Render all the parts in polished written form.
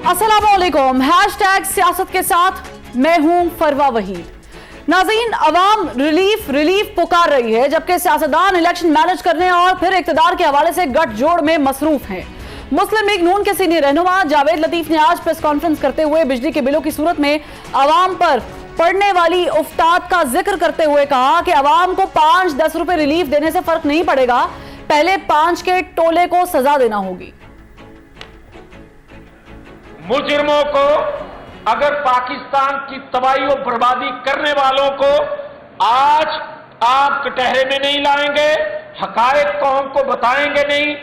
अस्सलामुअलैकुम। हैशटैग सियासत के साथ मैं हूं फरवा वहीद। नाज़रीन, अवाम रिलीफ पुकार रही है, जबकि सियासतदान इलेक्शन मैनेज करने और फिर इक्तदार के हवाले से गठजोड़ में मसरूफ हैं। मुस्लिम लीग नून के सीनियर रहनुमा जावेद लतीफ ने आज प्रेस कॉन्फ्रेंस करते हुए बिजली के बिलों की सूरत में अवाम पर पड़ने वाली उफ्ताद का जिक्र करते हुए कहा कि अवाम को 5-10 रुपए रिलीफ देने से फर्क नहीं पड़ेगा, पहले 5 के टोले को सजा देना होगी। मुजरिमों को, अगर पाकिस्तान की तबाही और बर्बादी करने वालों को आज आप कटहरे में नहीं लाएंगे, हकायक कौम को बताएंगे नहीं,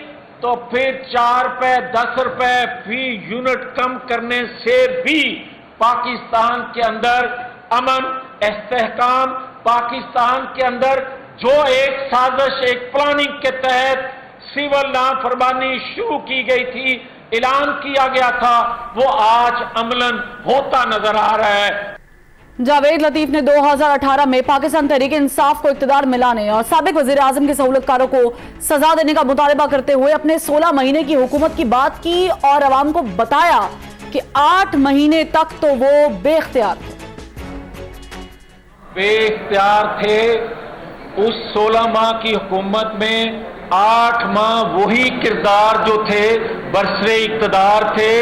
तो फिर 4 रुपए 10 रुपए फी यूनिट कम करने से भी पाकिस्तान के अंदर अमन, इस्तेहकाम, पाकिस्तान के अंदर जो एक साजिश, एक प्लानिंग के तहत सिविल नाफरमानी शुरू की गई थी, ऐलान किया गया था, वो आज अमलन होता नजर आ रहा है। जावेद लतीफ ने 2018 में पाकिस्तान तहरीक इंसाफ को इक्तदार मिलाने और साबिक वजीर आजम के सहूलतकारों को सजा देने का मुतालबा करते हुए अपने 16 महीने की हुकूमत की बात की और अवाम को बताया कि 8 महीने तक तो वो बेख्तियार थे। उस 16 माह की हुकूमत में 8 माह वही किरदार जो थे बरसरे इक्तदार थे,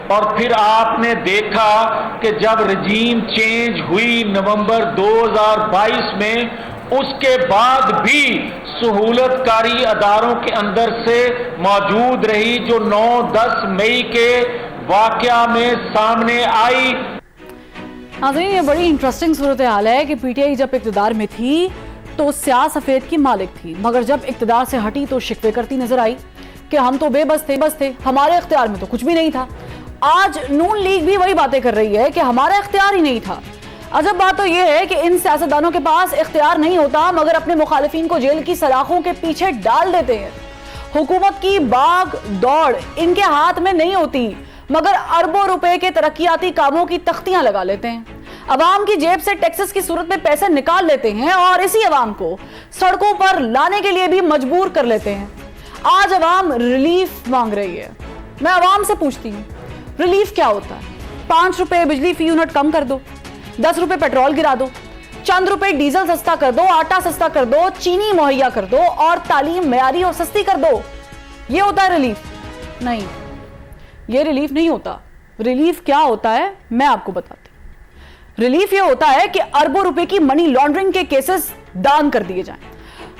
और फिर आपने देखा कि जब रजीम चेंज हुई नवंबर 2022 में, उसके बाद भी सहूलतकारी अदारों के अंदर से मौजूद रही, जो 9-10 मई के वाकया में सामने आई। नाज़रीन, ये बड़ी इंटरेस्टिंग सूरत हाल है कि पीटीआई जब इक्तदार में थी तो स्याह सफेद की मालिक थी, मगर जब इक्तदार से हटी तो शिकवे करती नजर आई कि हम तो बेबस थे, हमारे इख्तियार में तो कुछ भी नहीं था। आज नून लीग भी वही बातें कर रही है कि हमारा इख्तियार ही नहीं था। अजब बात तो यह है कि इन सियासतदानों के पास इख्तियार नहीं होता, मगर अपने मुखालिफिन को जेल की सलाखों के पीछे डाल देते हैं। हुकूमत की भाग दौड़ इनके हाथ में नहीं होती, मगर अरबों रुपए के तरक्याती कामों की तख्तियां लगा लेते हैं। अवाम की जेब से टैक्सेस की सूरत में पैसे निकाल लेते हैं और इसी अवाम को सड़कों पर लाने के लिए भी मजबूर कर लेते हैं। आज अवाम रिलीफ मांग रही है। मैं अवाम से पूछती हूँ, रिलीफ क्या होता है? 5 रुपए बिजली फी यूनिट कम कर दो, 10 रुपए पेट्रोल गिरा दो, चंद रुपए डीजल सस्ता कर दो, आटा सस्ता कर दो, चीनी मुहैया कर दो और तालीम मयारी और सस्ती कर दो। ये होता है रिलीफ? नहीं, ये रिलीफ नहीं होता। रिलीफ क्या होता है मैं आपको बताती हूँ। रिलीफ ये होता है कि अरबों रुपए की मनी लॉन्ड्रिंग के केसेस दान कर दिए जाएं,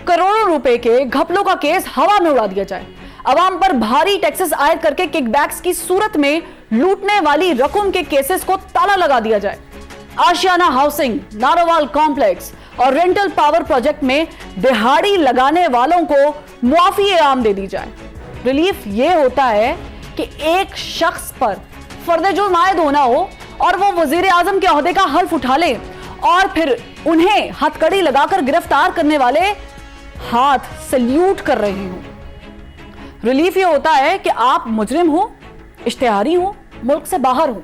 करोड़ों रुपए के घपलों का केस हवा में उड़ा दिया जाए, अवाम पर भारी टैक्सेस आयद करके किकबैक्स की सूरत में लूटने वाली रकम के केसेस को ताला लगा दिया जाए, आशियाना हाउसिंग, नारोवाल कॉम्प्लेक्स और रेंटल पावर प्रोजेक्ट में दिहाड़ी लगाने वालों को मुआफी आम दे दी जाए। रिलीफ ये होता है कि एक शख्स पर फर्द जुर्म आयद होना हो और वो वजीर आजम के ओहदे का हल्फ उठा ले और फिर उन्हें हथकड़ी लगाकर गिरफ्तार करने वाले हाथ सल्यूट कर रहे हो। रिलीफ ये होता है कि आप मुजरिम हो, इश्तिहारी हो, मुल्क से बाहर हो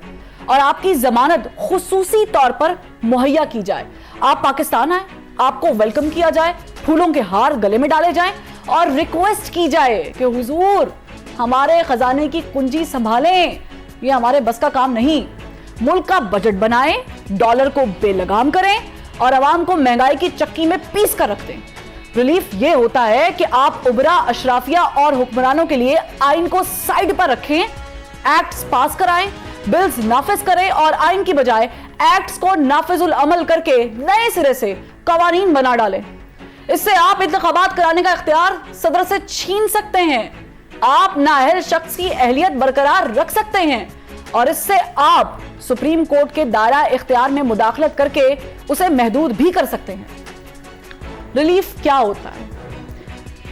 और आपकी जमानत खुसूसी तौर पर मुहैया की जाए। आप पाकिस्तान आए, आपको वेलकम किया जाए, फूलों के हार गले में डाले जाएं और रिक्वेस्ट की जाए कि हुजूर हमारे खजाने की कुंजी संभालें, ये हमारे बस का काम नहीं। मुल्क का बजट बनाएं, डॉलर को बेलगाम करें और अवाम को महंगाई की चक्की में पीस कर रख दें। रिलीफ ये होता है कि आप उबरा, अशराफिया और हुक्मरानों के लिए आइन को साइड पर रखें, एक्ट्स पास कराएं, बिल्स नाफिज करें और आइन की बजाय एक्ट्स को नाफिजुल अमल करके नए सिरे से कवानीन बना डालें। इससे आप इंतखाबात कराने का इख्तियार सदर से छीन सकते हैं, आप नाअहल शख्स की अहलियत बरकरार रख सकते हैं और इससे आप सुप्रीम कोर्ट के दायरा इख्तियार में मुदाखलत करके उसे महदूद भी कर सकते हैं। रिलीफ क्या होता है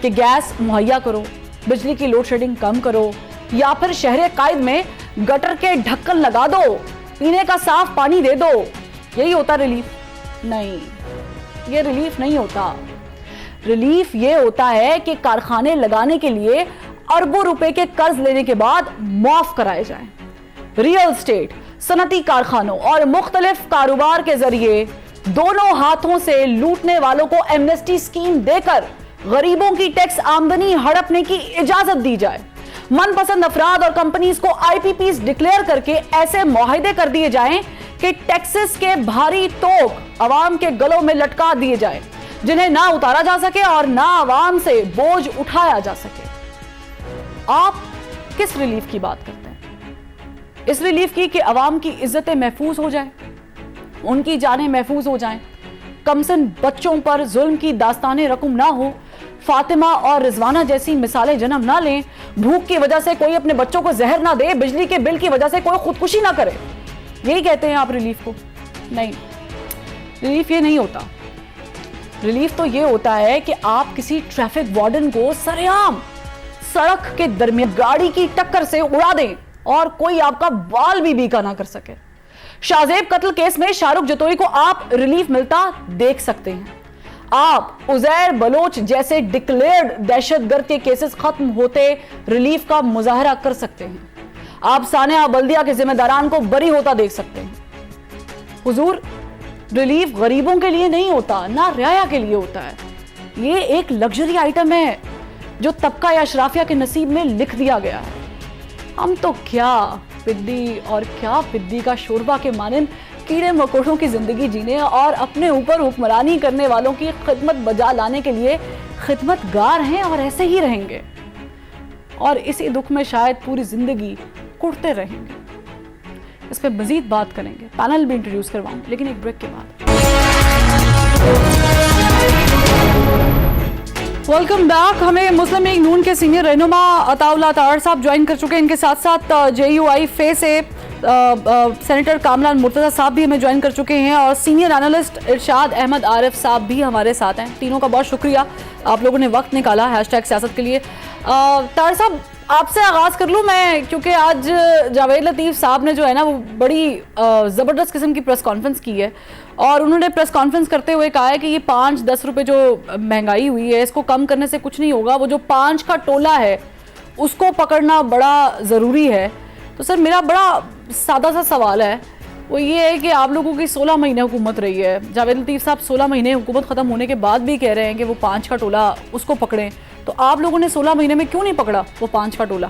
कि गैस मुहैया करो, बिजली की लोड शेडिंग कम करो या फिर शहर कायद में गटर के ढक्कन लगा दो, पीने का साफ पानी दे दो, यही होता रिलीफ? नहीं, ये रिलीफ नहीं होता। रिलीफ ये होता है कि कारखाने लगाने के लिए अरबों रुपए के कर्ज लेने के बाद माफ कराए जाएं। रियल एस्टेट, सनती कारखानों और मुख्तलिफ कारोबार के जरिए दोनों हाथों से लूटने वालों को एमनेस्टी स्कीम देकर गरीबों की टैक्स आमदनी हड़पने की इजाजत दी जाए। मनपसंद अफराद और कंपनीज को आईपीपीज डिक्लेयर करके ऐसे मुआहदे कर दिए जाएं कि टैक्सेस के भारी तोक अवाम के गलों में लटका दिए जाए, जिन्हें ना उतारा जा सके और ना अवाम से बोझ उठाया जा सके। आप किस रिलीफ की बात करते हैं? इस रिलीफ की कि अवाम की इज्जतें महफूज हो जाए, उनकी जानें महफूज हो जाएं, कमसन बच्चों पर जुल्म की दास्तानें रकम ना हो, फातिमा और रिजवाना जैसी मिसालें जन्म ना लें, भूख की वजह से कोई अपने बच्चों को जहर ना दे, बिजली के बिल की वजह से कोई खुदकुशी ना करे। यही कहते हैं आप रिलीफ को? नहीं, रिलीफ ये नहीं होता। रिलीफ तो ये होता है कि आप किसी ट्रैफिक वार्डन को सरेआम सड़क के दरमियान गाड़ी की टक्कर से उड़ा दें और कोई आपका बाल भी बीका ना कर सके। शाहजेब कत्ल केस में शाहरुख जतोई को आप रिलीफ मिलता देख सकते हैं। आप उजैर बलोच जैसे डिक्लेयर्ड दहशतगर्द के केसेस खत्म होते रिलीफ का मुजाहरा कर सकते हैं। आप सानिया बल्दिया के जिम्मेदारान को बरी होता देख सकते हैं। हुजूर, रिलीफ गरीबों के लिए नहीं होता, ना रियाया के लिए होता है। ये एक लग्जरी आइटम है जो तबका या अशराफिया के नसीब में लिख दिया गया है। हम तो क्या पिद्दी और क्या पिद्दी का शोरबा के मानिंद कीड़े मकोड़ों की जिंदगी जीने और अपने ऊपर हुक्मरानी करने वालों की खिदमत बजा लाने के लिए खिदमतगार हैं और ऐसे ही रहेंगे, और इसी दुख में शायद पूरी जिंदगी कुड़ते रहेंगे। इस पे मजीद बात करेंगे, पैनल भी इंट्रोड्यूस करवाऊंगा, लेकिन एक ब्रेक के बाद। Welcome back. हमें मुस्लिम लीग नून के सीनियर रहनुमा अताउल्लाह ताहर साहब ज्वाइन कर चुके हैं। इनके साथ साथ JUI फे से सेनेटर कामरान मुर्तज़ा साहब भी हमें ज्वाइन कर चुके हैं और सीनियर एनालिस्ट इरशाद अहमद आरिफ साहब भी हमारे साथ हैं। तीनों का बहुत शुक्रिया, आप लोगों ने वक्त निकाला हैशटैग सियासत के लिए। ताहर साहब, आपसे आगाज़ कर लूँ मैं, क्योंकि आज जावेद लतीफ़ साहब ने जो है ना वो बड़ी ज़बरदस्त किस्म की प्रेस कॉन्फ्रेंस की है और उन्होंने प्रेस कॉन्फ्रेंस करते हुए कहा है कि ये 5-10 रुपये जो महंगाई हुई है इसको कम करने से कुछ नहीं होगा, वो जो 5 का टोला है उसको पकड़ना बड़ा ज़रूरी है। तो सर, मेरा बड़ा सादा सा सवाल है, वो ये है कि आप लोगों की 16 महीने हुकूमत रही है। जावेद लतीफ़ साहब 16 महीने हुकूमत ख़त्म होने के बाद भी कह रहे हैं कि वो 5 का टोला उसको पकड़ें, तो आप लोगों ने 16 महीने में क्यों नहीं पकड़ा वो 5 का टोला?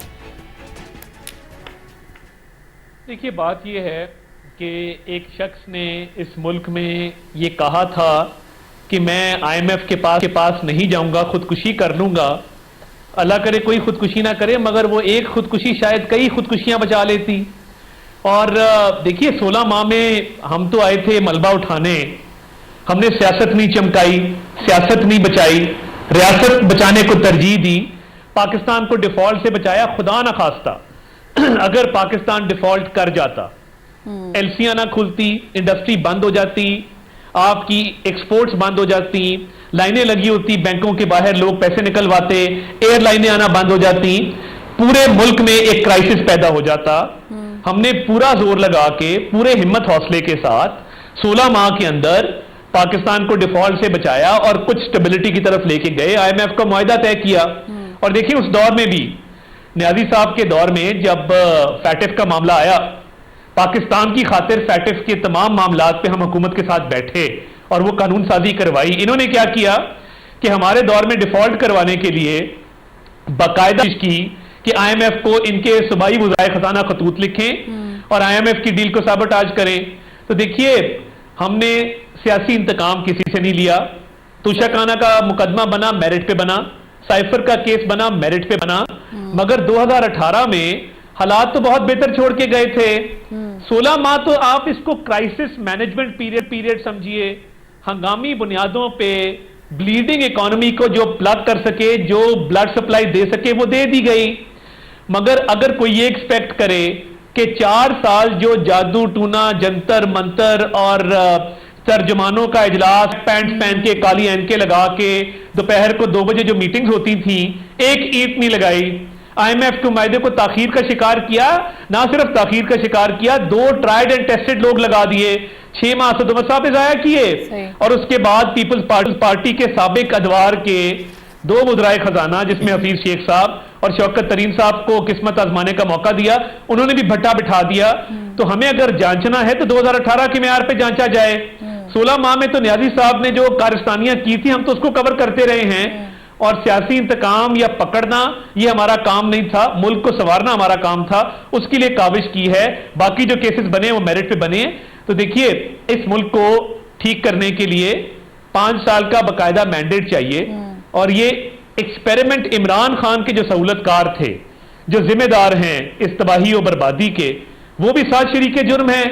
देखिए, बात ये है कि एक शख्स ने इस मुल्क में ये कहा था कि मैं IMF के पास नहीं जाऊंगा, खुदकुशी कर लूंगा। अल्लाह करे कोई खुदकुशी ना करे, मगर वो एक खुदकुशी शायद कई खुदकुशियां बचा लेती। और देखिए, 16 माह में हम तो आए थे मलबा उठाने, हमने सियासत नहीं चमकाई, सियासत नहीं बचाई, रियासत बचाने को तरजीह दी, पाकिस्तान को डिफॉल्ट से बचाया। खुदा ना खास्ता अगर पाकिस्तान डिफॉल्ट कर जाता, एलसियां ना खुलती, इंडस्ट्री बंद हो जाती, आपकी एक्सपोर्ट्स बंद हो जाती, लाइनें लगी होती बैंकों के बाहर, लोग पैसे निकलवाते, एयरलाइनें आना बंद हो जाती, पूरे मुल्क में एक क्राइसिस पैदा हो जाता। हमने पूरा जोर लगा के, पूरे हिम्मत हौसले के साथ 16 माह के अंदर पाकिस्तान को डिफॉल्ट से बचाया और कुछ स्टेबिलिटी की तरफ लेके गए, IMF का मुआहदा तय किया। और देखिए, उस दौर में भी न्याजी साहब के दौर में जब फैटिफ का मामला आया, पाकिस्तान की खातिर फैटिफ के तमाम मामलात पे हम हुकूमत के साथ बैठे और वो कानून साजी करवाई। इन्होंने क्या किया कि हमारे दौर में डिफॉल्ट करवाने के लिए बाकायदा की कि IMF को इनके सूबाई वज़ाए खजाना खतूत लिखें और IMF की डील को साबोटाज करें। तो देखिए, हमने सियासी इंतकाम किसी से नहीं लिया। तुशाखाना का मुकदमा बना, मेरिट पे बना, साइफर का केस बना, मेरिट पे बना, मगर 2018 में हालात तो बहुत बेहतर छोड़ के गए थे। 16 माह तो आप इसको क्राइसिस मैनेजमेंट पीरियड समझिए। हंगामी बुनियादों पे ब्लीडिंग इकोनॉमी को जो प्लग कर सके, जो ब्लड सप्लाई दे सके, वो दे दी गई। मगर अगर कोई ये एक्सपेक्ट करे कि 4 साल जो जादू टूना, जंतर मंतर और तर्जमानों का इजलास, पैंट्स पहन के, काली ऐनके लगा के, दोपहर को 2 बजे जो मीटिंग्स होती थी, एक ईंट नहीं लगाई। IMF के मुआहदे को ताखीर का शिकार किया, ना सिर्फ ताखीर का शिकार किया, 2 ट्राइड एंड टेस्टेड लोग लगा दिए, 6 माह से 2 मसाफे जाया किए। और उसके बाद पीपल्स पार्टी के साबिक अदवार के 2 मुद्राए खजाना, जिसमें हफीज शेख साहब और शौकत तरीन साहब को किस्मत आजमाने का मौका दिया, उन्होंने भी भट्टा बिठा दिया। तो हमें अगर जांचना है तो 2018 के म्यार पे जांचा जाए। 16 माह में तो न्याजी साहब ने जो कारस्तानियां की थी हम तो उसको कवर करते रहे हैं, और सियासी इंतकाम या पकड़ना ये हमारा काम नहीं था, मुल्क को संवारना हमारा काम था, उसके लिए काविश की है। बाकी जो केसेस बने वो मेरिट पे बने। तो देखिए, इस मुल्क को ठीक करने के लिए 5 साल का बाकायदा मैंडेट चाहिए, और ये एक्सपेरिमेंट इमरान खान के जो सहूलतकार थे, जो जिम्मेदार हैं इस तबाही और बर्बादी के, वो भी साथ शरीके जुर्म हैं।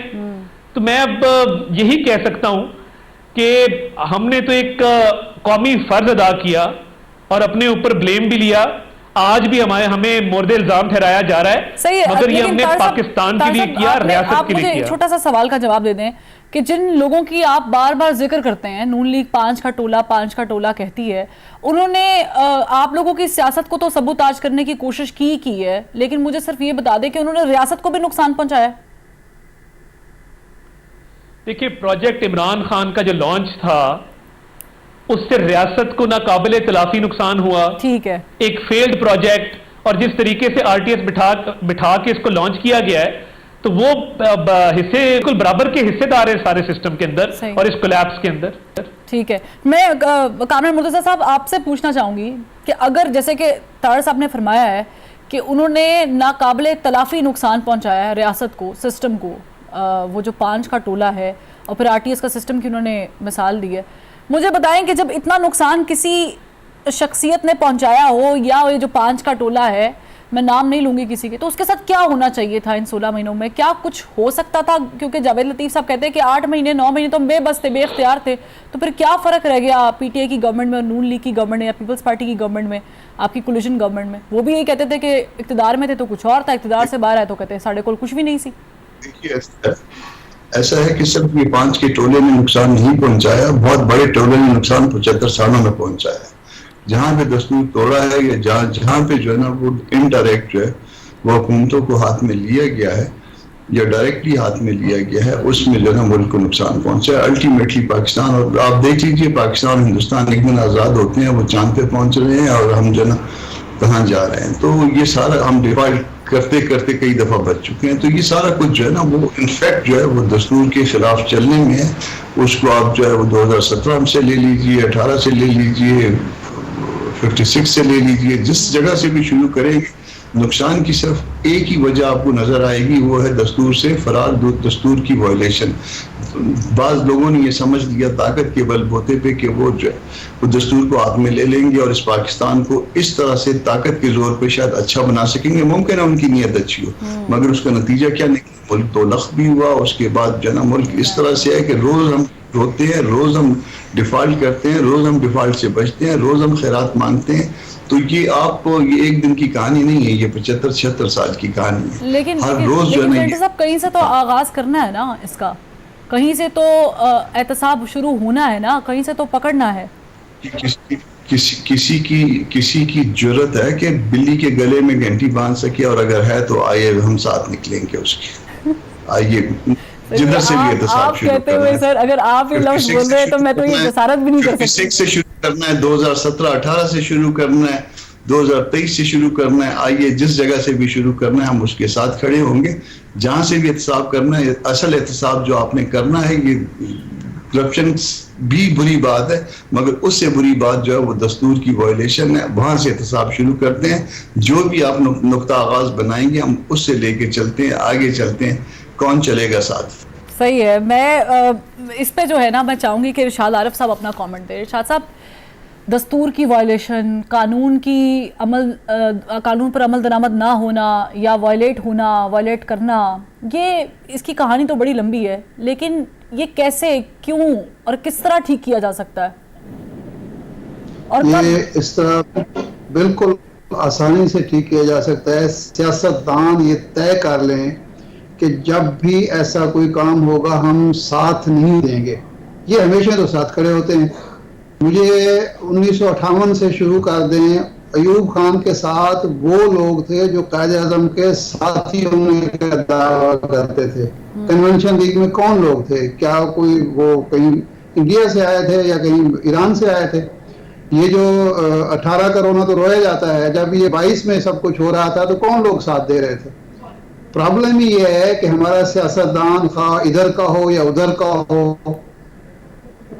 तो मैं अब यही कह सकता हूं कि हमने तो एक कौमी फर्ज अदा किया और अपने ऊपर ब्लेम भी लिया। आज भी हमें मोर्दे इल्जाम ठहराया जा रहा है, सही है, मगर ये हमने पाकिस्तान के लिए किया, रियासत के लिए किया। छोटा सा सवाल का जवाब दे दें कि जिन लोगों की आप बार बार जिक्र करते हैं, नून लीग 5 का टोला कहती है, उन्होंने आप लोगों की सियासत को तो सबूताज करने की कोशिश की है, लेकिन मुझे सिर्फ ये बता दें कि उन्होंने रियासत को भी नुकसान पहुंचाया। देखिए, प्रोजेक्ट इमरान खान का जो लॉन्च था उससे रियासत को नाकाबिले तलाफी नुकसान हुआ। ठीक है, एक फेल्ड प्रोजेक्ट, और जिस तरीके से आरटीएस बिठा के इसको लॉन्च किया गया है, तो वो हिस्से बिल्कुल बराबर के हिस्सेदार है सारे सिस्टम के अंदर और इस कोलैप्स के अंदर। ठीक है, मैं कामरान मुर्तज़ा साहब आपसे पूछना चाहूंगी कि अगर जैसे कि तार साहब ने फरमाया है कि उन्होंने नाकाबिले तलाफी नुकसान पहुंचाया है रियासत को, सिस्टम को, वो जो 5 का टोला है और फिर आरटीएस का सिस्टम की उन्होंने मिसाल दी है, मुझे बताएं कि जब इतना नुकसान किसी शख्सियत ने पहुंचाया हो, या ये जो 5 का टोला है, मैं नाम नहीं लूंगी किसी के, तो उसके साथ क्या होना चाहिए था इन 16 महीनों में? क्या कुछ हो सकता था? क्योंकि जावेद लतीफ साहब कहते हैं कि 8 महीने 9 महीने तो बेबस थे, बेख्तियार थे, तो फिर क्या फ़र्क रह गया पीटीआई की गवर्नमेंट में और नून लीग की गवर्नमेंट में या पीपल्स पार्टी की गवर्नमेंट में, आपकी कोलिशन गवर्नमेंट में? वो भी यही कहते थे कि इक़्तिदार में थे तो कुछ और था, इक़्तिदार से बाहर आए तो कहते हैं साढ़े को कुछ भी नहीं सी। देखिए, ऐसा है कि सिर्फ ये 5 के टोले ने नुकसान नहीं पहुंचाया, बहुत बड़े टोले ने नुकसान 75 सालों में पहुंचाया है। जहां पे दस्तूर तोड़ा है या जहां पे जो है ना वो इनडायरेक्ट जो है वो हुकूमतों को हाथ में लिया गया है या डायरेक्टली हाथ में लिया गया है, उसमें जो है ना मुल्क को नुकसान पहुंचा है। अल्टीमेटली पाकिस्तान, और आप देख लीजिए पाकिस्तान और हिंदुस्तान एक दिन आज़ाद होते हैं, वो चांद पे पहुंच रहे हैं और हम जो है ना कहाँ जा रहे हैं। तो ये सारा हम डिफाल्ट करते करते कई दफा बच चुके हैं। तो ये सारा कुछ जो है ना वो इनफैक्ट जो है वो दस्तूर के खिलाफ चलने में है। उसको आप जो है वो 2017 से ले लीजिए, 18 से ले लीजिए, 56 से ले लीजिए, जिस जगह से भी शुरू करेंगे, नुकसान की सिर्फ एक ही वजह आपको नजर आएगी, वो है दस्तूर से फरार, दस्तूर की वायलेशन। बाज लोगों ने ये समझ लिया ताकत के बलबूते पे कि वो जो है वो दस्तूर को हाथ में ले लेंगे और इस पाकिस्तान को इस तरह से ताकत के जोर पे शायद अच्छा बना सकेंगे। मुमकिन है उनकी नीयत अच्छी हो, मगर उसका नतीजा क्या निकला? मुल्क तो लख भी हुआ। उसके बाद जो है ना मुल्क इस तरह से है कि रोज हम रोते हैं, रोज हम डिफॉल्ट करते हैं, रोज हम डिफॉल्ट से बचते हैं, रोज हम खैरात मांगते हैं। तो ये आपको ये एक दिन की कहानी नहीं है, ये 75-76 साल की कहानी है। लेकिन हर रोज जो है सब कहीं से तो आगाज करना है ना इसका, कहीं से तो एहतसाब शुरू होना है ना, कहीं से तो पकड़ना है। किसी की जरूरत है कि बिल्ली के गले में घंटी बांध सके, और अगर है तो आइए हम साथ निकलेंगे उसके। आइए जिधर से भी एहतसाब शुरू कहते हुए सर, अगर आप ये लफ्ज बोल रहे हैं तो मैं तो ये जसारत भी नहीं कर सकती। 56 से शुरू करना है, 2017-18 से शुरू करना है, 2023 से शुरू करना है। आइए जिस जगह से भी शुरू करना है हम उसके साथ खड़े होंगे। जहां से भी एहतसाब करना है, असल एहतसाब जो आपने करना है, ये करप्शन भी बुरी बात है, मगर उससे बुरी बात जो है वो दस्तूर की वायलेशन है। वहां से एहतसाब शुरू करते हैं। जो भी आप नुक्ता आगाज बनाएंगे हम उससे लेके चलते हैं, आगे चलते हैं। कौन चलेगा साथ? सही है। मैं इस पे जो है ना, मैं चाहूंगी कि इरशाद आरिफ साहब अपना कमेंट दें। इरशाद साहब, दस्तूर की वायलेशन, कानून पर अमल दरामद ना होना या वायलेट करना, ये इसकी कहानी तो बड़ी लंबी है, लेकिन ये कैसे, क्यों और किस तरह ठीक किया जा सकता है? और ये इस तरह बिल्कुल आसानी से ठीक किया जा सकता है। सियासतदान ये तय कर लें कि जब भी ऐसा कोई काम होगा हम साथ नहीं देंगे। ये हमेशा तो साथ खड़े होते हैं। मुझे 1958 से शुरू कर दें, अयूब खान के साथ वो लोग थे जो कायद-ए-आज़म के साथी होने का दावा करते थे। कन्वेंशन लीग में कौन लोग थे? क्या कोई वो कहीं इंडिया से आए थे या कहीं ईरान से आए थे? ये जो 18 करोना तो रोया जाता है, जब ये 22 में सब कुछ हो रहा था तो कौन लोग साथ दे रहे थे? प्रॉब्लम ही ये है कि हमारा सियासतदान खा इधर का हो या उधर का हो,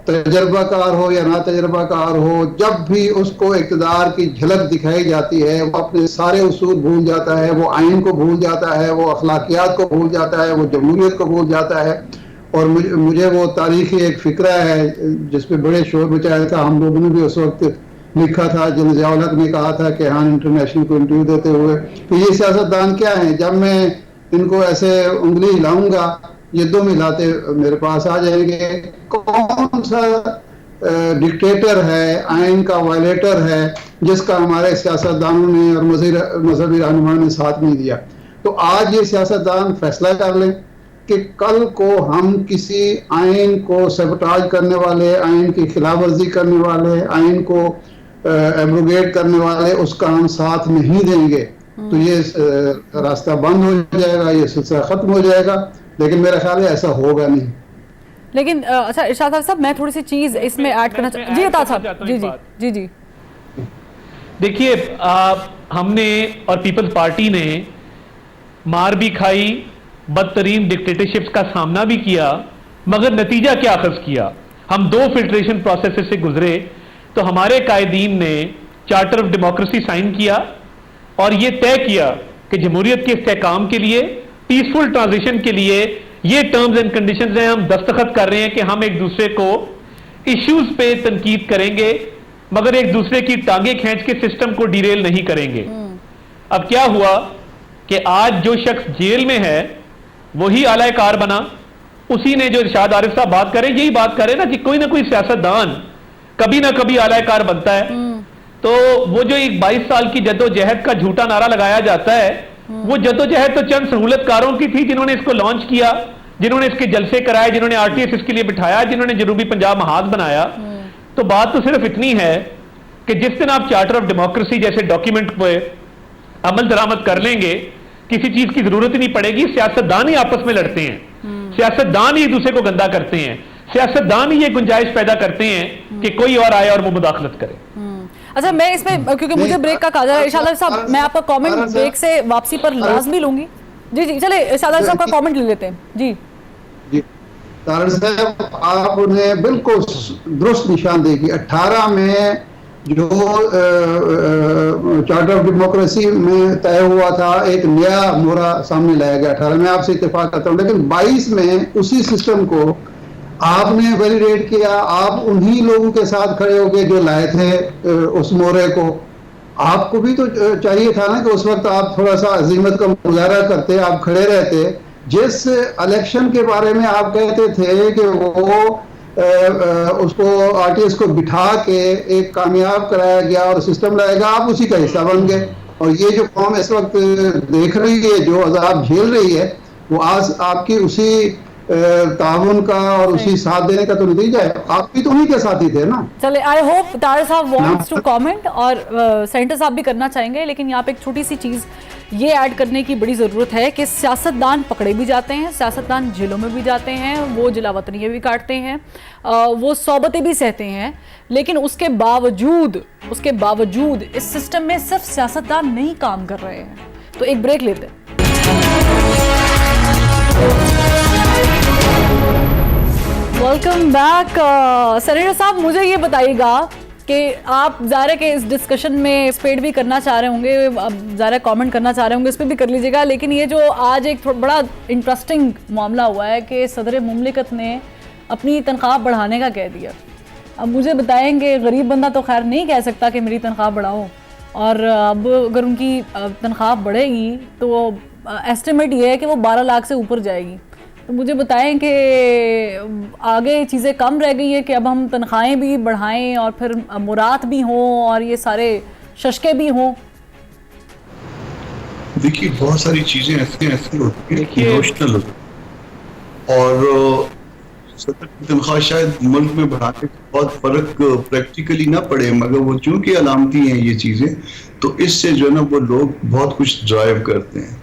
तजर्बाकार हो या ना तजर्बाकार हो, जब भी उसको इक़्तिदार की झलक दिखाई जाती है वो अपने सारे उसूल भूल जाता है, वो आइन को भूल जाता है, वो अखलाकियात को भूल जाता है, वो जमहूरियत को भूल जाता है। और मुझे वो तारीखी एक फ़िक्रा है जिसपे बड़े शोर मचाया था, हम लोगों ने भी उस वक्त लिखा था, जिन ज़ियाउल हक ने कहा था कि हाँ इंटरनेशनल को इंटरव्यू देते हुए, तो ये सियासतदान क्या है, जब मैं इनको ऐसे उंगली हिलाऊंगा ये दो मिलाते मेरे पास आ जाएंगे। कौन सा डिक्टेटर है, आइन का वायलेटर है जिसका हमारे सियासतदानों ने और मजहबी रहनुमा ने साथ नहीं दिया? तो आज ये सियासतदान फैसला कर लें कि कल को हम किसी आइन को सबटाज करने वाले, आइन की खिलाफ वर्जी करने वाले, आइन को एब्रोगेट करने वाले उसका हम साथ नहीं देंगे तो ये रास्ता बंद हो जाएगा, ये सिलसिला खत्म हो जाएगा। लेकिन मेरा ख्याल है ऐसा होगा नहीं। लेकिन अच्छा इरशाद साहब, मैं थोड़ी सी चीज इसमें ऐड करना चाहता हूँ। जी अता साहब, जी जी जी जी। देखिए, हमने और पीपल्स पार्टी ने मार भी खाई, बदतरीन डिक्टेटरशिप्स का सामना भी किया, मगर नतीजा क्या अखज़ किया? हम 2 फिल्ट्रेशन प्रोसेस से गुजरे। तो हमारे कायदीन ने चार्टर ऑफ डेमोक्रेसी साइन किया और ये तय किया कि जमहूरियत के इस्तेहकाम के लिए, पीसफुल ट्रांजिशन के लिए ये टर्म्स एंड कंडीशंस हैं। हम दस्तखत कर रहे हैं कि हम एक दूसरे को इश्यूज पे तनकीद करेंगे मगर एक दूसरे की टांगे खींच के सिस्टम को डिरेल नहीं करेंगे। अब क्या हुआ कि आज जो शख्स जेल में है वही आला कार बना, उसी ने जो इरशाद आरिफ साहब बात करें, यही बात करें ना कि कोई ना कोई सियासतदान कभी ना कभी आला कार बनता है। तो वो जो एक 22 साल की जद्दोजहद का झूठा नारा लगाया जाता है, वो जद्दोजहद तो चंद सहूलतकारों की थी जिन्होंने इसको लॉन्च किया, जिन्होंने इसके जलसे कराए, जिन्होंने आरटीएस इसके लिए बिठाया, जिन्होंने जनूबी पंजाब महाज बनाया। तो बात तो सिर्फ इतनी है कि जिस दिन आप चार्टर ऑफ डेमोक्रेसी जैसे डॉक्यूमेंट पे अमल दरामद कर लेंगे, किसी चीज की जरूरत ही नहीं पड़ेगी। सियासतदान ही आपस में लड़ते हैं, सियासतदान ही एक दूसरे को गंदा करते हैं, सियासतदान ही ये गुंजाइश पैदा करते हैं कि कोई और आए और वो मुदाखलत करे। अच्छा, मैं इसमें क्योंकि मुझे ब्रेक का काजा है, इरशाद साहब मैं आपका कमेंट ब्रेक से वापसी पर लाजमी लूंगी। जी जी, चले इरशाद साहब का कमेंट ले लेते हैं। जी जी, तारड़ साहब आपने बिल्कुल दुरुस्त निशानदेही की। 18 में जो चार्टर ऑफ डेमोक्रेसी में तय हुआ था, एक नया मोहरा सामने लाया गया 18 में, आपसे इत्तेफाक करता हूँ। लेकिन 22 में उसी सिस्टम को आपने वैलिडेट किया, आप उन्हीं लोगों के साथ खड़े हो गए जो लाए थे उस मोहरे को। आपको भी तो चाहिए था ना कि उस वक्त आप थोड़ा सा अजीमत का मुजाहरा करते, आप खड़े रहते। जिस इलेक्शन के बारे में आप कहते थे कि वो उसको आरटीएस को बिठा के एक कामयाब कराया गया और सिस्टम लाएगा, आप उसी का हिस्सा बन गए। और ये जो कौम इस वक्त देख रही है, जो अजाब झेल रही है, वो आज आपकी उसी ताउन का और उसी साथ देने का तो नतीजा है। आप भी तो उन्हीं के साथ ही थे ना। चले, आई होप तारड़ साहब वांट्स टू कमेंट और सेंटर साहब भी करना चाहेंगे, लेकिन यहाँ पे एक छोटी सी चीज़ ये ऐड करने की बड़ी ज़रूरत है कि सियासतदान पकड़े भी जाते हैं, सियासतदान जेलों में भी जाते हैं, वो जिलावतनियाँ भी काटते हैं, वो सौबतें भी सहते हैं, लेकिन उसके बावजूद इस सिस्टम में सिर्फ सियासतदान नहीं काम कर रहे हैं। तो एक ब्रेक लेते हैं। Welcome back. सेनेटर साहब, मुझे ये बताइएगा कि आप ज़ाहिर है कि इस डिस्कशन में स्पेड भी करना चाह रहे होंगे, अब ज़ाहिर कमेंट करना चाह रहे होंगे, इस पर भी कर लीजिएगा। लेकिन ये जो आज एक बड़ा इंटरेस्टिंग मामला हुआ है कि सदर मुमलिकत ने अपनी तनख्वाह बढ़ाने का कह दिया। अब मुझे बताएंगे, गरीब बंदा तो खैर नहीं कह सकता कि मेरी तनख्वाह बढ़ाओ, और अब अगर उनकी तनख्वाह बढ़ेगी तो एस्टिमेट ये है कि वो 12 लाख से ऊपर जाएगी। तो मुझे बताएं कि आगे चीज़ें कम रह गई हैं कि अब हम तनख्वाहें भी बढ़ाएं और फिर मुराद भी हों और ये सारे शशके भी हों। देखिए, बहुत सारी चीजें ऐसी होती हैं, इमोशनल होती हैं, और सदर की तनख्वाह शायद मुल्क में बढ़ाने का बहुत फर्क प्रैक्टिकली ना पड़े, मगर वो चूंकि अलामती हैं ये चीजें, तो इससे जो है ना वो लोग बहुत कुछ ड्राइव करते हैं।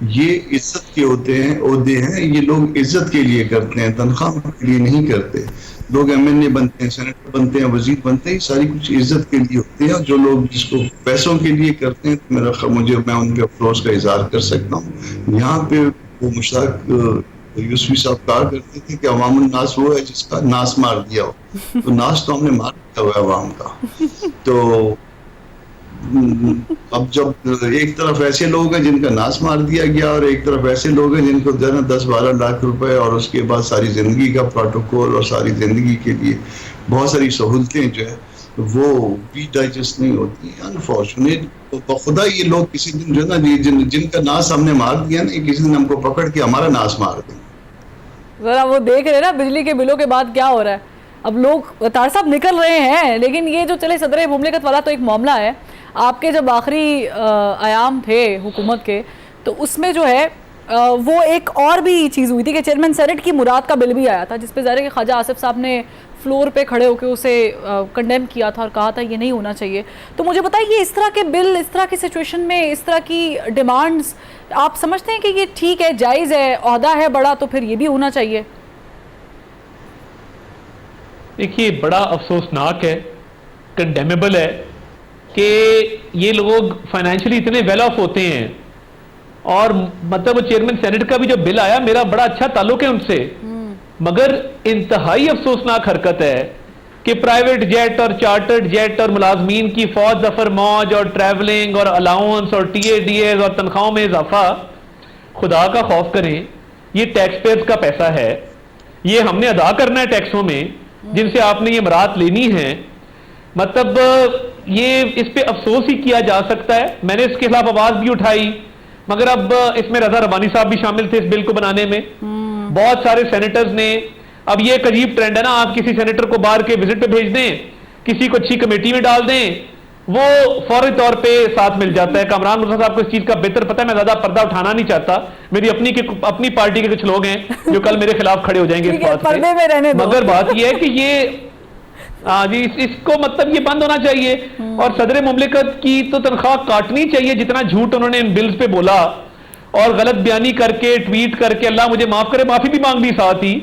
ये इज्जत के ओहदे हैं, ये लोग इज्जत के लिए करते हैं, तनख्वाह के लिए नहीं करते। लोग एमएनए बनते हैं, सेनेटर बनते हैं, वजीर बनते हैं, सारी कुछ इज्जत के लिए होते हैं। जो लोग जिसको पैसों के लिए करते हैं, तो मैं उनके अफसोस का इजहार कर सकता हूँ। यहाँ पे वो मुश्ताक यूसुफी साहब कहा करते थे कि अवामुन नास वो है जिसका नास मार दिया हो, तो नास तो हमने मार दिया हुआ है अवाम का। तो अब जब एक तरफ ऐसे लोग हैं जिनका नाश मार दिया गया और एक तरफ ऐसे लोग हैं जिनको जो है ना 10-12 लाख रुपए और उसके बाद सारी जिंदगी का प्रोटोकॉल और सारी जिंदगी के लिए बहुत सारी सहूलतें जो है वो भी डाइजेस्ट नहीं होती। अनफॉर्चुनेट, तो खुदा ये लोग किसी दिन जो है ना जिनका नाश हमने मार दिया ना, किसी दिन हमको पकड़ के हमारा नाश मार देंगे। जरा वो देख रहे हैं ना बिजली के बिलों के बाद क्या हो रहा है। अब लोग तार साहब निकल रहे हैं, लेकिन ये जो चले सदर मुमलिकत वाला तो एक मामला है। आपके जब आखिरी आयाम थे हुकूमत के, तो उसमें जो है वो एक और भी चीज़ हुई थी कि चेयरमैन सेनेट की मुराद का बिल भी आया था, जिसपे ज़ाहिर है कि ख्वाजा आसिफ साहब ने फ्लोर पे खड़े होकर उसे कंडेम किया था और कहा था ये नहीं होना चाहिए। तो मुझे बताइए, इस तरह के बिल, इस तरह की सिचुएशन में, इस तरह की डिमांड्स, आप समझते हैं कि ये ठीक है, जायज़ है, ओहदा है बड़ा, तो फिर ये भी होना चाहिए? देखिए, बड़ा अफसोसनाक है, कंडेमेबल है कि ये लोग फाइनेंशियली इतने वेल ऑफ होते हैं। और मतलब चेयरमैन सेनेट का भी जो बिल आया, मेरा बड़ा अच्छा ताल्लुक है उनसे, मगर इंतहाई अफसोसनाक हरकत है कि प्राइवेट जेट और चार्टर्ड जेट और मुलाजमीन की फौज जफर मौज और ट्रैवलिंग और अलाउंस और टीएडीएस और तनख्वाहों में इजाफा, खुदा का खौफ करें, ये टैक्स पेयर्स का पैसा है, ये हमने अदा करना है टैक्सों में जिनसे आपने ये मराहत लेनी है। मतलब ये इस पे अफसोस ही किया जा सकता है। मैंने इसके खिलाफ आवाज भी उठाई, मगर अब इसमें रजा रबानी साहब भी शामिल थे इस बिल को बनाने में, बहुत सारे सेनेटर्स ने। अब ये एक अजीब ट्रेंड है ना, आप किसी सेनेटर को बाहर के विजिट पे भेज दें, किसी को अच्छी कमेटी में डाल दें, वो फौरी तौर पे साथ मिल जाता है। कामरान मुर्तज़ा साहब को इस चीज का बेहतर पता है, मैं ज्यादा पर्दा उठाना नहीं चाहता, मेरी अपनी पार्टी के कुछ लोग हैं जो कल मेरे खिलाफ खड़े हो जाएंगे इस बात पे, मगर बात यह है कि ये जी इसको मतलब ये बंद होना चाहिए। और सदर मुमलिकत की तो तनख्वाह काटनी चाहिए, जितना झूठ उन्होंने इन बिल्स पे बोला और गलत बयानी करके, ट्वीट करके, अल्लाह मुझे माफ करे, माफी भी मांग दी साथ ही।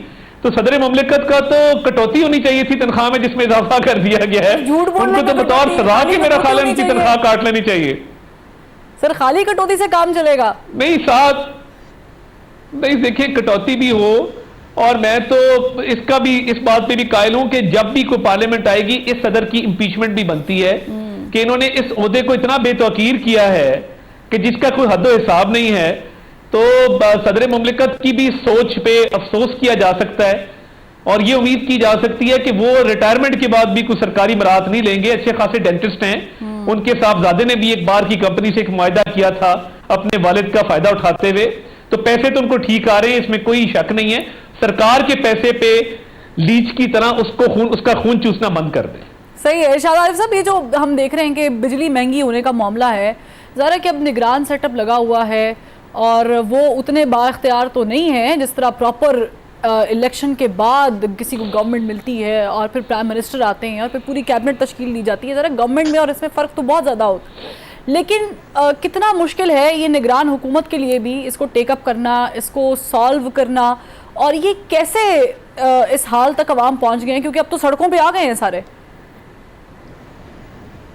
तो सदर मुमलिकत का तो कटौती होनी चाहिए थी तनख्वाह में, जिसमें इजाफा कर दिया गया है। उनको तो बतौर सजा के मेरा ख्याल है उनकी तनख्वाह काट लेनी चाहिए। सर, खाली कटौती से काम चलेगा नहीं, साथ नहीं, देखिए कटौती भी हो, और मैं तो इसका भी, इस बात पे भी कायल हूं कि जब भी कोई पार्लियामेंट आएगी इस सदर की इंपीचमेंट भी बनती है कि इन्होंने इस ओहदे को इतना बेतौकीर किया है कि जिसका कोई हद हिसाब नहीं है। तो सदर मुमलिकत की भी सोच पे अफसोस किया जा सकता है और ये उम्मीद की जा सकती है कि वो रिटायरमेंट के बाद भी कोई सरकारी मराहत नहीं लेंगे। अच्छे खासे डेंटिस्ट हैं, उनके साहबजादे ने भी एक बार की कंपनी से एक मुआहदा किया था अपने वालिद का फायदा उठाते हुए, तो पैसे तो उनको ठीक आ रहे हैं, इसमें कोई शक नहीं है। सरकार के पैसे पे लीच की तरह उसका खून चूसना बंद कर दें। सही है शाहद आरिफ साहब, ये जो हम देख रहे हैं कि बिजली महंगी होने का मामला है, ज़रा कि अब निगरान सेटअप लगा हुआ है और वो उतने बाख्तियार तो नहीं है जिस तरह प्रॉपर इलेक्शन के बाद किसी को गवर्नमेंट मिलती है और फिर प्राइम मिनिस्टर आते हैं और फिर पूरी कैबिनेट तश्कील दी जाती है। ज़रा गवर्नमेंट में और इसमें फ़र्क तो बहुत ज़्यादा होता है, लेकिन कितना मुश्किल है ये निगरान हुकूमत के लिए भी इसको टेकअप करना, इसको सॉल्व करना, और ये कैसे इस हाल तक अवाम पहुंच गए हैं, क्योंकि अब तो सड़कों पे आ गए हैं सारे।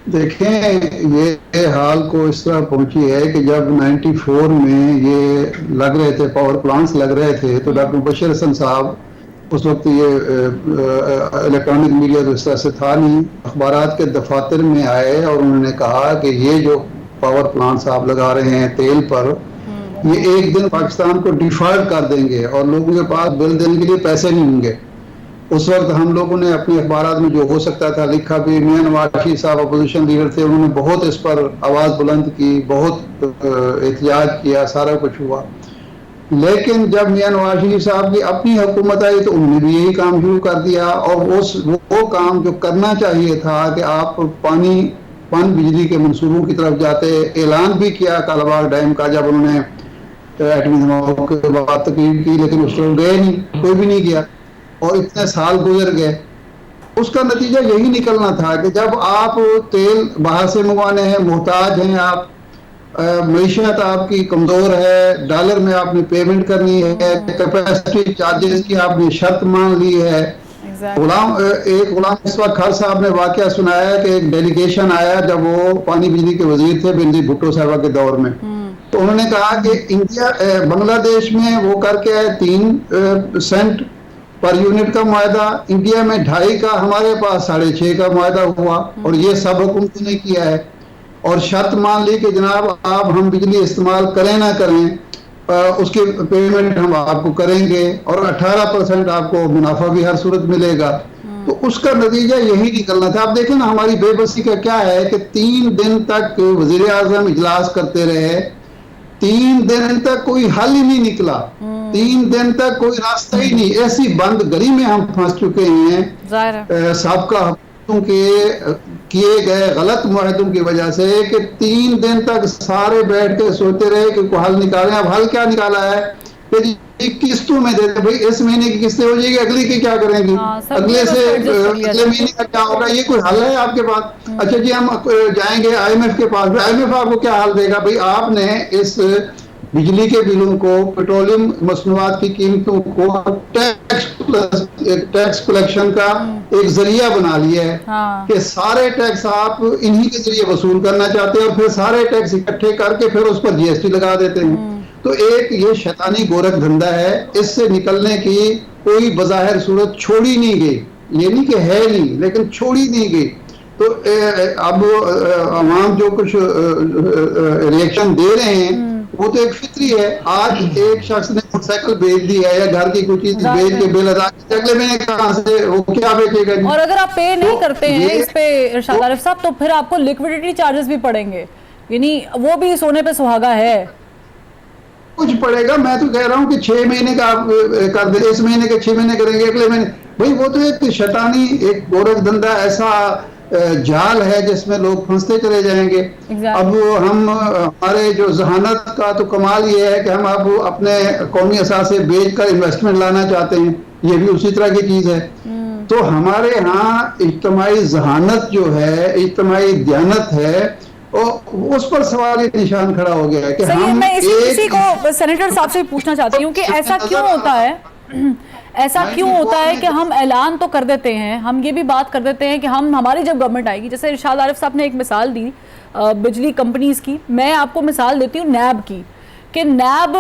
देखें, ये हाल को इस तरह पहुंची है कि जब 94 में ये लग रहे थे, पावर प्लांट्स लग रहे थे, तो डॉक्टर बशीर हसन साहब, उस वक्त ये इलेक्ट्रॉनिक मीडिया तो इस तरह से था नहीं, अखबारात के दफातर में आए और उन्होंने कहा कि ये जो पावर प्लांट्स आप लगा रहे हैं तेल पर, ये एक दिन पाकिस्तान को डिफॉल्ट कर देंगे और लोगों के पास बिल देने के लिए पैसे नहीं होंगे। उस वक्त हम लोगों ने अपने अखबारात में जो हो सकता था लिखा भी। मियां नवाज शरीफ साहब अपोजिशन लीडर थे, उन्होंने बहुत इस पर आवाज़ बुलंद की, बहुत एहतियात किया, सारा कुछ हुआ। लेकिन जब मियां नवाज शरीफ साहब की अपनी हुकूमत आई तो उन्होंने भी यही काम शुरू कर दिया, और वो काम जो करना चाहिए था कि आप पन बिजली के मंसूबों की तरफ जाते, ऐलान भी किया कालाबाग डैम का जब उन्होंने एटमी धमाकों के बाद तकरीर की, लेकिन उस तरफ गए नहीं, कोई भी नहीं गया और इतने साल गुजर गए। उसका नतीजा यही निकलना था कि जब आप तेल बाहर से मंगवाने हैं, मोहताज हैं आप, मीशत आपकी कमजोर है, डॉलर में आपने पेमेंट करनी है, कैपेसिटी चार्जेस की आपने शर्त मान ली है। गुलाम इस वक्त खान साहब ने वाकया सुनाया है कि एक डेलीगेशन आया जब वो पानी बिजली के वजीर थे बेनजीर भुट्टो साहबा के दौर में, तो उन्होंने कहा कि इंडिया बांग्लादेश में वो करके आए 3 सेंट पर यूनिट का मुआहदा, इंडिया में 2.5 का, हमारे पास 6.5 का मुआहदा हुआ, और ये सब हुकूमत ने किया है। और शर्त मान ली कि जनाब आप हम बिजली इस्तेमाल करें ना करें, उसकी पेमेंट हम आपको करेंगे, और 18% आपको मुनाफा भी हर सूरत मिलेगा। तो उसका नतीजा यही निकलना था। आप देखें ना हमारी बेबसी का क्या है कि 3 दिन तक वजीर आजम इजलास करते रहे, 3 दिन तक कोई हल ही नहीं निकला, 3 दिन तक कोई रास्ता ही नहीं, ऐसी बंद गली में हम फंस चुके हैं साबका के किए गए गलत मुआहदों की वजह से कि 3 दिन तक सारे बैठ के सोचते रहे कि कोई हल निकालें। अब हल क्या निकाला है कि किस्तों में देते, भाई इस महीने की किस्तें हो जाएगी, अगली की क्या करेंगे, अगले महीने का क्या होगा, ये कोई हल है आपके पास? अच्छा जी हम जाएंगे IMF के पास, IMF आपको क्या हल देगा? भाई आपने इस बिजली के बिलों को, पेट्रोलियम मसनूआत की कीमतों को टैक्स कलेक्शन का एक जरिया बना लिया है कि सारे टैक्स आप इन्हीं के जरिए वसूल करना चाहते हैं, और फिर सारे टैक्स इकट्ठे करके फिर उस पर GST लगा देते हैं। तो एक ये शैतानी गोरख धंधा है, इससे निकलने की कोई बज़ाहिर सूरत छोड़ी नहीं गई, ये नहीं कि है नहीं, लेकिन छोड़ी नहीं गई। तो अब आवाम जो कुछ रिएक्शन दे रहे हैं वो तो एक फितरी है। आज एक शख्स ने मोटरसाइकिल बेच दी है या घर की कुछ चीज बेच के बिल अदा, अगले महीने कहां से वो क्या बेचेगा? और अगर आप पे नहीं करते हैं इस पे इरशाद आरिफ साहब, तो फिर आपको लिक्विडिटी चार्जेस भी पड़ेंगे, यानी वो भी सोने पे सुहागा है। कुछ पड़ेगा, मैं तो कह रहा हूँ कि 6 महीने का आप कर दे, इस महीने के 6 महीने करेंगे, अगले महीने, भाई वो तो एक शैतानी एक गोरख धंधा ऐसा जाल है जिसमें लोग फंसते चले जाएंगे। अब हम हमारे जो जहानत का तो कमाल ये है कि हम अब अपने कौमी असासे बेच कर इन्वेस्टमेंट लाना चाहते हैं, ये भी उसी तरह की चीज है। तो हमारे यहाँ इज्तिमाई जहानत जो है, इज्तिमाई दयानत है, और उस पर सवाल ये निशान खड़ा हो गया है कि हम मैं इसी को सेनेटर साहब से पूछना चाहती हूँ कि ऐसा क्यों होता है, ऐसा क्यों होता है कि हम ऐलान तो कर देते हैं, हम ये भी बात कर देते हैं कि हमारी जब गवर्नमेंट आएगी, जैसे इरशाद आरिफ साहब ने एक मिसाल दी बिजली कंपनीज की, मैं आपको मिसाल देती हूँ नैब की, कि नैब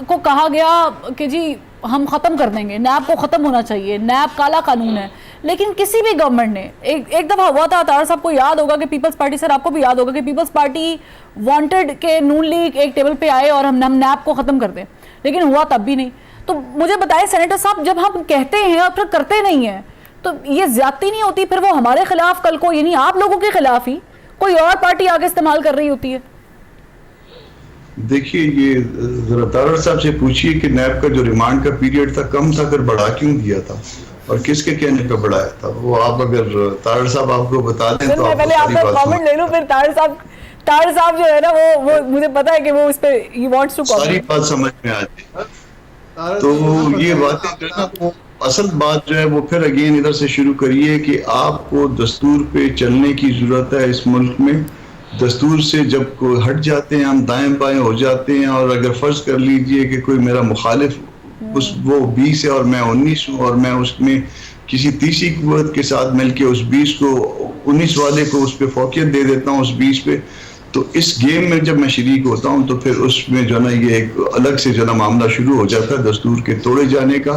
को कहा गया कि जी हम ख़त्म कर देंगे, नैब को ख़त्म होना चाहिए, नैब काला कानून है। लेकिन किसी भी गवर्नमेंट ने एक दफ़ा हुआ था, तार साहब को याद होगा कि पीपल्स पार्टी, सर आपको भी याद होगा कि पीपल्स पार्टी वांटेड के नून लीग एक टेबल पे आए और हम नैब को ख़त्म कर दें, लेकिन हुआ तब भी नहीं। तो मुझे बताएं सेनेटर साहब, जब हम कहते हैं और फिर करते नहीं हैं, तो ये ज्यादती नहीं होती? फिर वो हमारे खिलाफ कल को, यानी आप लोगों के खिलाफ ही कोई और पार्टी आगे इस्तेमाल कर रही होती है। देखिए ये जरा तारड़ साहब से पूछिए कि नैब का जो रिमांड का पीरियड था कम था, फिर बढ़ा क्यों दिया था और किसके कहने पे बढ़ाया था? वो आप अगर तारड़ साहब आपको बता दें तो पहले आपका कमेंट ले लूं, फिर तारड़ साहब जो है ना वो मुझे पता है कि वो इस पे ही वांट्स टू कमेंट, सारी बात समझ में आ जाए। तो ये बातें जो है ना, वो असल बात जो है वो फिर अगेन इधर से शुरू करिए कि आपको दस्तूर पे चलने की जरूरत है। इस मुल्क में दस्तूर से जब कोई हट जाते हैं, हम दाएं बाएं हो जाते हैं, और अगर फर्ज कर लीजिए कि कोई मेरा मुखालिफ वो 20 है और मैं 19 हूँ, और मैं उसमें किसी तीसरी कुव्वत के साथ मिलके उस 20 को 19 वाले को उस पर फौकियत दे देता हूँ उस 20 पे, तो इस गेम में जब मैं शरीक होता हूँ तो फिर उसमें जो है ना ये एक अलग से जो है ना मामला शुरू हो जाता है दस्तूर के तोड़े जाने का,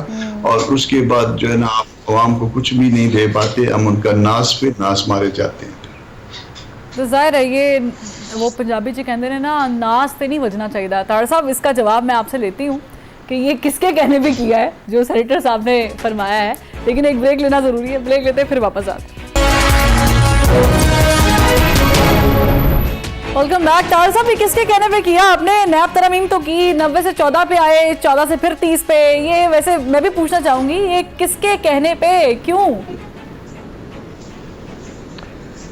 और उसके बाद जो है ना आप आवाम को कुछ भी नहीं दे पाते, हम उनका नाश पे नाश मारे जाते हैं। तो जाहिर है ये वो पंजाबी जी कहते हैं ना, नाश से नहीं बजना चाहिए। ताड़ साहब इसका जवाब मैं आपसे लेती हूँ कि ये किसके कहने पे किया है जो सेनेटर साहब ने फरमाया है, लेकिन एक ब्रेक लेना जरूरी है, ब्रेक लेते हैं फिर वापस आते हैं। Welcome back. ताड़ साहब ये किसके कहने पे किया आपने? नैब तरमीम तो की, 90 से 14 पे आए, 14 से फिर 30 पे, ये वैसे मैं भी पूछना चाहूंगी ये किसके कहने पे, क्यों?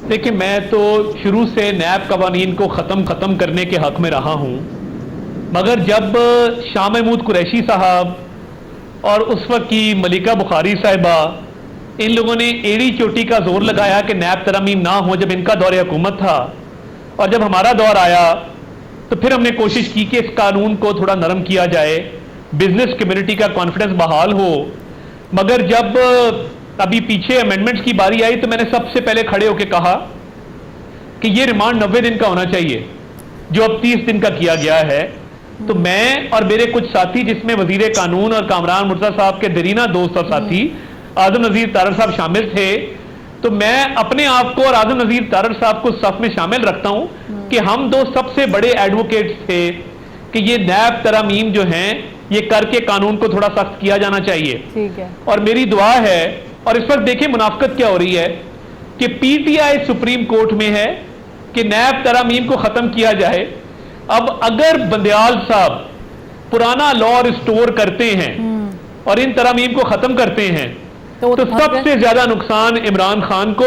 देखिए मैं तो शुरू से नैब कवानीन को ख़त्म करने के हक में रहा हूँ, मगर जब शाह महमूद कुरैशी साहब और उस वक्त की मलिका बुखारी साहिबा, इन लोगों ने एड़ी चोटी का जोर लगाया कि नैब तरमीम ना हो, जब इनका दौर हुकूमत था, और जब हमारा दौर आया तो फिर हमने कोशिश की कि इस कानून को थोड़ा नरम किया जाए, बिजनेस कम्युनिटी का कॉन्फिडेंस बहाल हो। मगर जब अभी पीछे अमेंडमेंट्स की बारी आई तो मैंने सबसे पहले खड़े होकर कहा कि ये रिमांड 90 दिन का होना चाहिए, जो अब 30 दिन का किया गया है। तो मैं और मेरे कुछ साथी, जिसमें वजीर कानून और कामरान मुर्तजा साहब के दरीना दोस्त और साथी आजम नजीर तारड़ साहब शामिल थे, तो मैं अपने आप को और आजम नजीर तारड़ साहब को सफ में शामिल रखता हूं कि हम दो सबसे बड़े एडवोकेट्स थे कि ये नैब तरमीम जो हैं ये करके कानून को थोड़ा सख्त किया जाना चाहिए। ठीक है। और मेरी दुआ है, और इस वक्त देखिए मुनाफकत क्या हो रही है कि पीटीआई सुप्रीम कोर्ट में है कि नैब तरमीम को खत्म किया जाए। अब अगर बंदयाल साहब पुराना लॉ रिस्टोर करते हैं और इन तरमीम को खत्म करते हैं तो सबसे ज्यादा नुकसान इमरान खान को,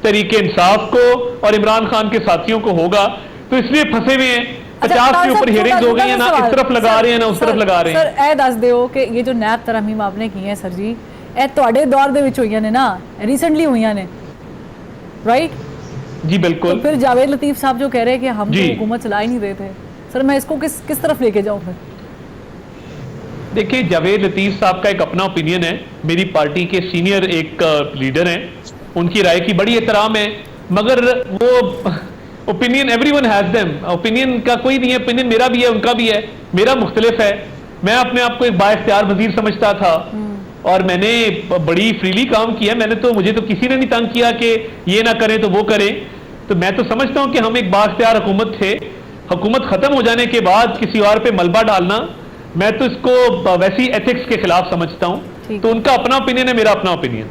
तरीके इंसाफ को और इमरान खान के साथियों को होगा। तो इसलिए फंसे हुए हैं, 50 के ऊपर हियरिंग्स हो गई है ना, इस तरफ लगा रहे हैं ना उस तरफ लगा रहे हैं। सर ए दस दिओ कि ये जो नैब तरमीम आपने की है सर जी, ए ਤੁਹਾਡੇ दौर ਦੇ ਵਿੱਚ ਹੋਈਆਂ ਨੇ ना, रिसेंटली ਹੋਈਆਂ ਨੇ, राइट? जी बिल्कुल। तो फिर जावेद लतीफ साहब जो कह रहे हैं कि हम तो हुकूमत चला ही नहीं रहे थे, सर मैं इसको किस तरफ लेके जाऊं फिर? देखिए, जावेद लतीफ साहब का एक अपना ओपिनियन है, मेरी पार्टी के सीनियर एक लीडर हैं, उनकी राय की बड़ी एहतराम है, मगर वो opinion everyone has them, opinion का कोई नहीं है, ओपिनियन मेरा भी है उनका भी है, मेरा मुख्तलिफ है। मैं अपने आप को एक बाइख्तियार वजीर समझता था और मैंने बड़ी फ्रीली काम किया। मुझे तो किसी ने नहीं तंग किया कि ये ना करें तो वो करें। तो मैं तो समझता हूं कि हम एक बाइख्तियार हुकूमत थे। हुकूमत खत्म हो जाने के बाद किसी और पे मलबा डालना, मैं तो इसको वैसी एथिक्स के खिलाफ समझता हूं। तो उनका अपना ओपिनियन है, मेरा अपना ओपिनियन।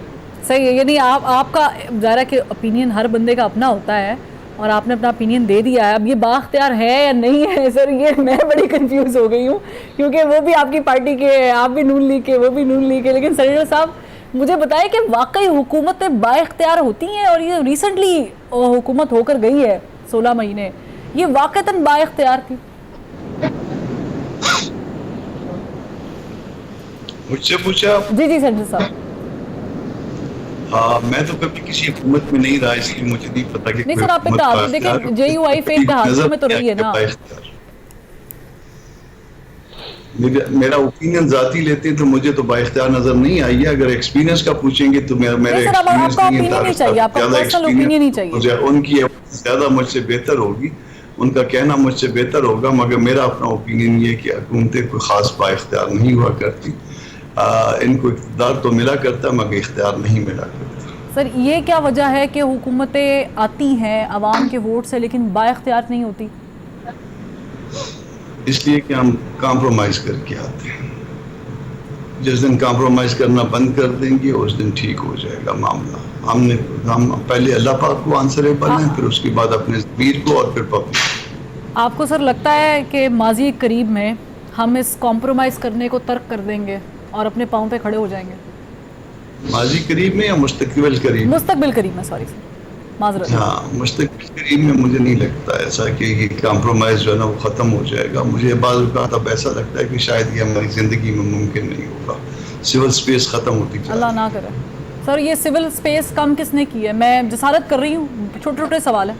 सही है, यानी आपका ज़ाहिर कि ओपिनियन हर बंदे का अपना होता है और आपने अपना ओपिनियन दे दिया है। अब ये बाख्तियार है या नहीं है सर, ये मैं बड़ी कंफ्यूज हो गई हूँ, क्योंकि वो भी आपकी पार्टी के, आप भी नून लीग के, वो भी नून लीग के। लेकिन सेनेटर साहब मुझे बताएं कि वाकई हुकूमतें बाख्तियार होती हैं, और ये रिसेंटली हुकूमत होकर गई है 16 महीने, ये वाकईतन बाख्तियार थी? मुझसे पूछा? जी जी सेनेटर साहब। हाँ, मैं तो कभी किसी हुकूमत में नहीं रहा, इसलिए मुझे नहीं पता कि नहीं सर, आप देखिए JUI फेल का हादसे में तो रही है ना। मेरा ओपिनियन जाती लेते हैं तो मुझे तो बाइख्तियार नजर नहीं आई है। अगर एक्सपीरियंस का पूछेंगे तो मेरा एक्सपीरियंस नहीं चाहिए, आपका पर्सनल ओपिनियन ही चाहिए। उनकी ज्यादा मुझसे बेहतर होगी, उनका कहना मुझसे बेहतर होगा, मगर मेरा अपना ओपिनियन ये कि हुकूमतें कोई खास बाइख्तियार नहीं हुआ करती। इनको इख्तियार तो मिला करता मगर इख्तियार नहीं मिला करता। सर ये क्या वजह है कि हुकूमतें आती हैं अवाम के वोट से लेकिन बाइख्तियार नहीं होती? इसलिए कि हम कॉम्प्रोमाइज करके आते हैं। जिस दिन कॉम्प्रोमाइज करना बंद कर देंगे उस दिन ठीक हो जाएगा मामला। हम पहले अल्लाह पाक को आंसरेबल हैं, फिर उसके बाद अपने ज़मीर को और फिर पब्लिक। आपको सर लगता है कि माजी करीब में हम इस कॉम्प्रोमाइज करने को तर्क कर देंगे और अपने पाँव पे खड़े हो जाएंगे? माजी करीब में या मुस्तकबिल करीब? मुस्तकबिल करीब में, सॉरी सर, माजरत। हाँ, मुस्तकबिल करीब में मुझे नहीं लगता ऐसा कि कॉम्प्रोमाइज जो है ना वो ख़त्म हो जाएगा। मुझे बाज़ औक़ात अब ऐसा लगता है कि शायद ये हमारी ज़िंदगी में मुमकिन नहीं होगा। सिविल स्पेस ख़त्म होती जाए, अल्लाह ना करे। सर ये सिविल स्पेस कम किसने की है? मैं जसारत कर रही हूँ, छोटे छोटे सवाल है।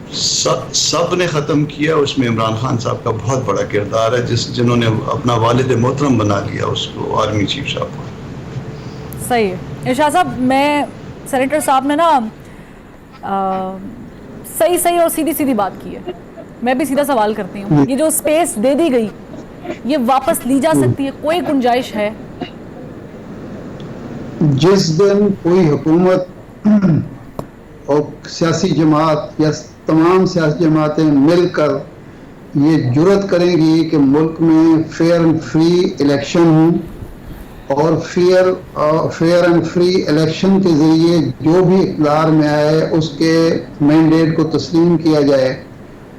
सब ने ख़त्म किया, उसमें इमरान खान साहब का बहुत बड़ा किरदार है, जिन्होंने अपना वालिद मोहतरम बना लिया उसको, आर्मी चीफ साहब को। सही है इरशाद साहब। मैं सेनेटर साहब ने ना सही और सीधी सीधी बात की है। मैं भी सीधा सवाल करती हूँ, ये जो स्पेस दे दी गई ये वापस ली जा सकती है? कोई गुंजाइश है? जिस दिन कोई हुकूमत और सियासी जमात या तमाम सियासी जमातें मिलकर ये जुर्रत करेंगी कि मुल्क में फेयर एंड फ्री इलेक्शन हो और फेयर एंड फ्री इलेक्शन के ज़रिए जो भी इक़्तिदार में आए उसके मैंडेट को तस्लीम किया जाए,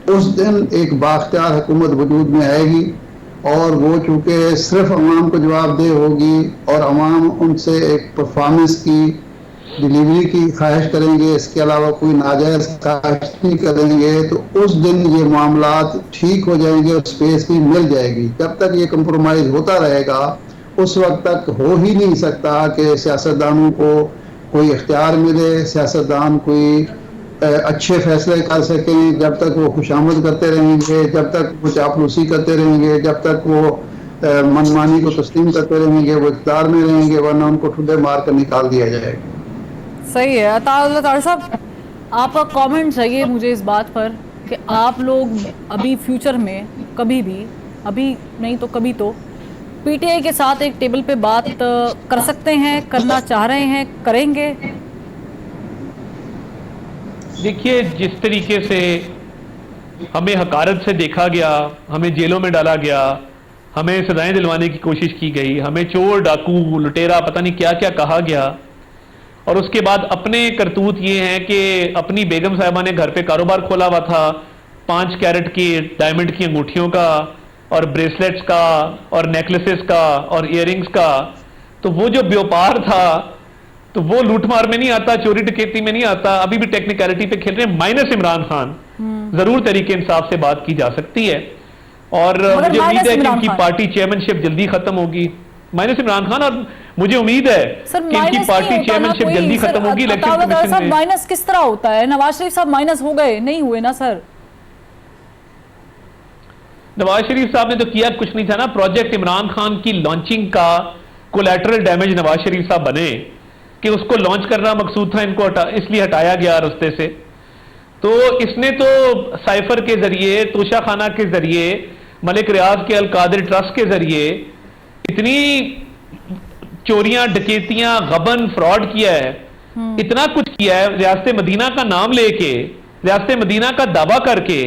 उस दिन एक बाख्तियार हुकूमत वजूद में आएगी। और वो चूँकि सिर्फ अवाम को जवाबदेह होगी और अवाम उनसे एक परफॉर्मेंस की डिलीवरी की ख्वाहिश करेंगे, इसके अलावा कोई नाजायज़ ख्वाहिश नहीं करेंगे, तो उस दिन ये मामलात ठीक हो जाएंगे और स्पेस भी मिल जाएगी। जब तक ये कंप्रोमाइज़ होता रहेगा उस वक्त तक हो ही नहीं सकता कि सियासतदानों को कोई इख्तियार मिले, सियासतदान कोई अच्छे फैसले कर सकें, जब तक वो खुशामद करते रहेंगे, जब तक वो चापलूसी करते रहेंगे, जब तक वो मनमानी को तस्लीम करते रहेंगे, वो इक़्तिदार में रहेंगे, वरना उनको ठुड्डे मार कर निकाल दिया जाएगा। सही है। अताउल्लाह साहब, आपका कमेंट चाहिए मुझे इस बात पर कि आप लोग अभी फ्यूचर में कभी भी, अभी नहीं तो कभी तो पीटीआई के साथ एक टेबल पे बात कर सकते हैं, करना चाह रहे हैं, करेंगे? देखिए, जिस तरीके से हमें हकारत से देखा गया, हमें जेलों में डाला गया, हमें सजाएं दिलवाने की कोशिश की गई, हमें चोर, डाकू, लुटेरा, पता नहीं क्या क्या कहा गया, और उसके बाद अपने करतूत ये हैं कि अपनी बेगम साहिबा ने घर पे कारोबार खोला हुआ था 5 कैरेट की डायमंड की अंगूठियों का और ब्रेसलेट्स का और नेकलेसेस का और इयररिंग्स का, तो वो जो व्यापार था तो वो लूटमार में नहीं आता, चोरी डकैती में नहीं आता, अभी भी टेक्निकलिटी पे खेल रहे हैं। माइनस इमरान खान, जरूर तरीके इंसाफ से बात की जा सकती है, और मुझे उम्मीद है कि इनकी पार्टी चेयरमैनशिप जल्दी खत्म होगी। माइनस इमरान खान, और मुझे उम्मीद है कि इनकी पार्टी चेयरमैनशिप जल्दी खत्म होगी। इलेक्शन कमीशन में माइनस किस तरह होता है? नवाज शरीफ साहब माइनस हो गए, नहीं हुए ना सर? नवाज शरीफ साहब ने तो किया कुछ नहीं था ना। प्रोजेक्ट इमरान खान की लॉन्चिंग का कोलैटरल डैमेज नवाज शरीफ साहब बने कि उसको लॉन्च करना मकसूद था, इनको इसलिए हटाया गया रास्ते से। तो इसने तो साइफर के जरिए, तोशा खाना के जरिए, मलिक रियाज के अलकादिर ट्रस्ट के जरिए इतनी चोरियां, डकैतियां, गबन, फ्रॉड किया है, इतना कुछ किया है, रियासत मदीना का नाम लेके, रियासत मदीना का दावा करके।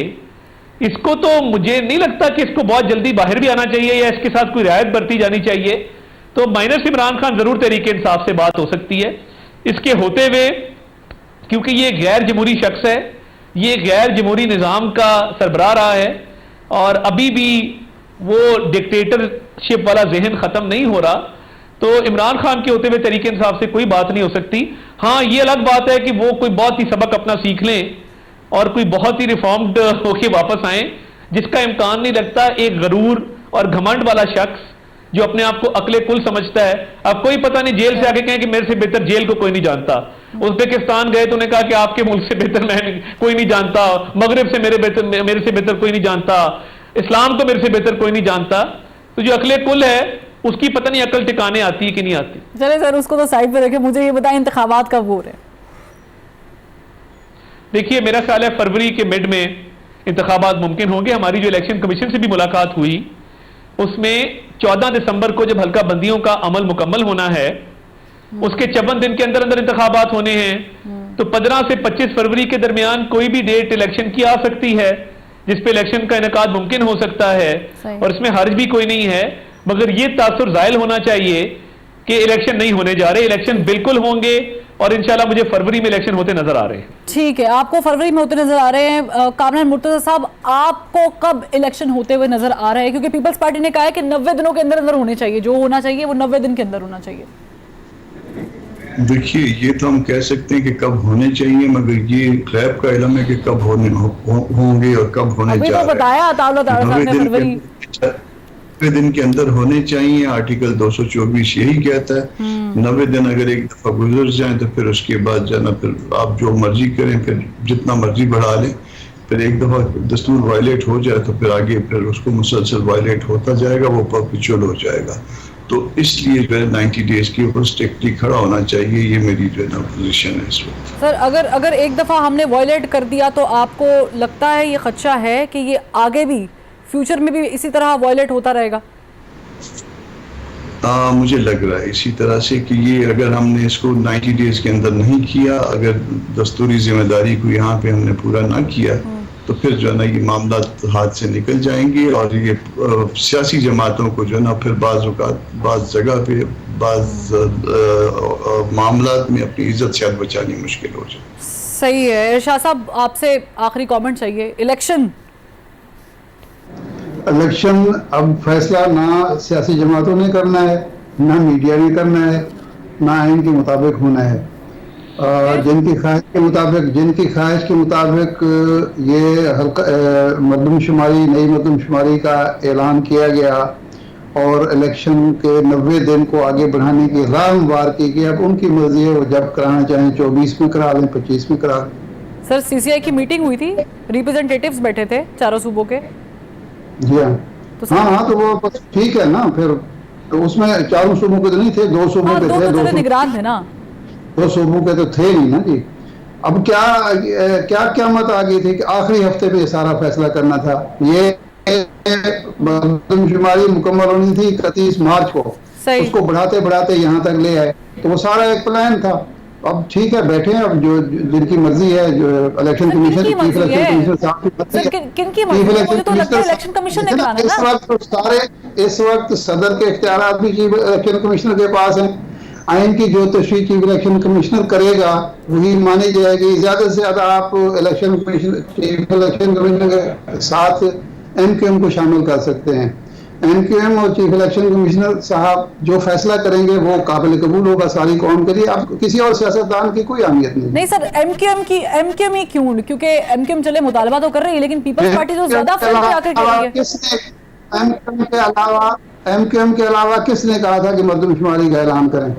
इसको तो मुझे नहीं लगता कि इसको बहुत जल्दी बाहर भी आना चाहिए या इसके साथ कोई रियायत बरती जानी चाहिए। तो माइनस इमरान खान जरूर तरीके इंसाफ से बात हो सकती है। इसके होते हुए, क्योंकि ये गैर जमहूरी शख्स है, ये गैर जमहूरी निज़ाम का सरबराह रहा है, और अभी भी वो डिक्टेटरशिप वाला जहन खत्म नहीं हो रहा, तो इमरान खान के होते हुए तरीके इंसाफ से कोई बात नहीं हो सकती। हाँ, ये अलग बात है कि वो कोई बहुत ही सबक अपना सीख लें और कोई बहुत ही रिफॉर्म्ड होके वापस आए, जिसका इम्कान नहीं लगता। एक गरूर और घमंड वाला शख्स जो अपने आप को अकले कुल समझता है, अब कोई पता नहीं जेल से आके कहें कि मेरे से बेहतर जेल को कोई नहीं जानता। उज्बेकिस्तान गए तो उन्होंने कहा कि आपके मुल्क से बेहतर मैं कोई नहीं जानता, मगरिब से मेरे से बेहतर कोई नहीं जानता, इस्लाम को मेरे से बेहतर कोई नहीं जानता। तो जो अकले कुल है उसकी पता नहीं अकल टिकाने आती है कि नहीं आती। चले सर, उसको तो साइड पे रखे, मुझे ये बताएं इंतखाबात कब हो रहे हैं? देखिए, मेरा ख्याल है फरवरी के मिड में इंतखाबात मुमकिन होंगे। हमारी जो इलेक्शन कमीशन से भी मुलाकात हुई, उसमें 14 दिसंबर को जब हल्का बंदियों का अमल मुकम्मल होना है, उसके 54 दिन के अंदर अंदर इंतखाबात होने हैं। तो 15 से 25 फरवरी के दरमियान कोई भी डेट इलेक्शन की आ सकती है जिसपे इलेक्शन का इनेकाद मुमकिन हो सकता है, और इसमें हर्ज भी कोई नहीं है। मगर ये तासुर जाहिल होना चाहिए कि इलेक्शन नहीं होने जा रहे, इलेक्शन बिल्कुल होंगे, और इंशाल्लाह मुझे फरवरी में इलेक्शन होते नजर आ रहे हैं। ठीक है, आपको फरवरी में होते नजर आ रहे हैं। कामरान मुर्तजा साहब, आपको कब इलेक्शन होते हुए नजर आ रहे हैं? क्योंकि पीपल्स पार्टी ने कहा है कि 90 दिनों के अंदर अंदर होने चाहिए, जो होना चाहिए वो 90 दिन के अंदर होना चाहिए। देखिए, ये तो हम कह सकते हैं कि कब होने चाहिए, मगर ये गैब का इल्म है कि कब होंगे और कब होने जा रहे हैं। बताया अताउल्लाह साहब ने फरवरी 90 दिन के अंदर होने चाहिए। आर्टिकल 224 यही कहता है। 90 दिन अगर एक दफा गुजर जाए तो फिर उसके बाद जो है ना, फिर आप जो मर्जी करें, फिर जितना मर्जी बढ़ा लें, फिर एक दफा दस्तूर वायलेट हो जाए तो फिर आगे फिर उसको मुसलसल वायलेट होता जाएगा, वो परपेचुअल हो जाएगा। तो इसलिए जो है 90 डेज के ऊपर स्ट्रिक्टली खड़ा होना चाहिए। ये मेरी जो है ना पोजीशन है इस वक्त। सर, अगर एक दफा हमने वायलेट कर दिया तो आपको लगता है ये खदशा है कि ये आगे भी फ्यूचर में भी इसी तरह वायलेट होता रहेगा? मुझे लग रहा है इसी तरह से कि ये अगर हमने इसको 90 डेज के अंदर नहीं किया, अगर दस्तूरी जिम्मेदारी को यहाँ पे हमने पूरा ना किया, तो फिर जो है ना ये मामला हाथ से निकल जाएंगे, और ये सियासी जमातों को जो है ना फिर बाज़ जगह पे बाज़ मामला में अपनी इज्जत शायद बचानी मुश्किल हो जाए। सही है। इरशाद साहब, आपसे आखिरी कमेंट चाहिए। इलेक्शन अब फैसला ना सियासी जमातों ने करना है, ना मीडिया ने करना है, ना आइन के मुताबिक होना है। जिनकी ख्वाहिश के मुताबिक ये हल्का मरदमशुमारी, नई मरदमशुमारी का ऐलान किया गया और इलेक्शन के 90 दिन को आगे बढ़ाने की राह हमवार की गई। अब उनकी मर्जी है, वो जब कराना चाहें 24 में करा लें, 25 में करा लें। सर सीसीआई की मीटिंग हुई थी, रिप्रेजेंटेटिव्स बैठे थे चारों सूबों के। जी हाँ, तो हाँ तो वो बस ठीक है ना, फिर तो उसमें चारों सूबों के तो नहीं थे, 2 सूबों के दो थे, तो 2 चले निगरान थे ना। 2 सूबों के तो थे नहीं ना जी। अब क्या मत आ गई थी कि आखिरी हफ्ते पे सारा फैसला करना था। ये मरदमशुमारी मुकम्मल होनी थी 31 मार्च को, सही। उसको बढ़ाते बढ़ाते यहाँ तक ले आए, तो वो सारा एक प्लान था। अब ठीक है, बैठे हैं, अब जो जिनकी मर्जी है, जो election commission, chief election commissioner साहब की मर्जी है, किनकी मर्जी है? मुझे तो लगता है इलेक्शन कमीशन ने कराना है ना। इस वक्त सदर के इख्तियारात भी चीफ इलेक्शन कमिश्नर के पास हैं। आइन की जो तशरीह चीफ इलेक्शन कमिश्नर करेगा वही मानी जाएगी। ज्यादा से ज्यादा आप election commission, chief election commissioner के साथ एमक्यूएम को शामिल कर सकते हैं। एमक्यूएम और चीफ इलेक्शन कमिश्नर साहब जो फैसला करेंगे वो काबिल कबूल होगा सारी कौम के लिए। अब किसी और सियासतदान की कोई अहमियत नहीं सर। एमक्यूएम ही क्यों? क्योंकि एमक्यूएम चले मुतालबा तो कर रही है, लेकिन पीपल्स पार्टी जो ज्यादा फ्रंट पे आकर कर रही है। किसने एमक्यूएम के अलावा किसने कहा था कि मरदमशुमारी का ऐलान करें?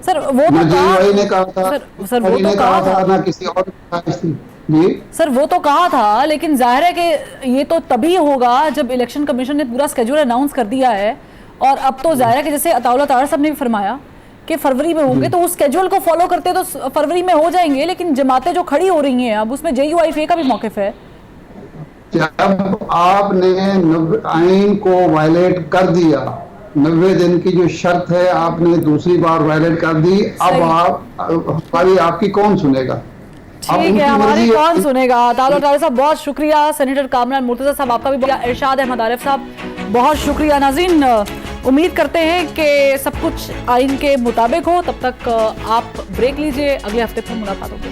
सर वो तो ने कहा था, सर वो तो कहा था ना किसी और थी जी। सर वो तो कहा था, लेकिन जाहिर है कि ये तो तभी होगा जब इलेक्शन कमीशन ने पूरा स्केड्यूल अनाउंस कर दिया है। और अब तो जाहिर है कि जैसे अताउल्लाह ताहर साहब ने भी फरमाया कि फरवरी में होंगे, तो उस स्केड्यूल को फॉलो करते तो फरवरी में हो जाएंगे। लेकिन जमातें जो खड़ी हो रही हैं अब, उसमें JUIFA का भी मौकिफ है। जब आपने आइन को वायलेट कर दिया, 90 दिन की जो शर्त है आपने दूसरी बार वायलेट कर दी, अब आपकी कौन सुनेगा? ठीक है, हमारी कौन सुनेगा? तालो ताले साहब बहुत शुक्रिया। सेनेटर कामरान मुर्तजा साहब आपका भी, इरशाद अहमद आरिफ साहब बहुत शुक्रिया। नाज़रीन, उम्मीद करते हैं कि सब कुछ आइन के मुताबिक हो। तब तक आप ब्रेक लीजिए, अगले हफ्ते फिर मुलाकात होगी।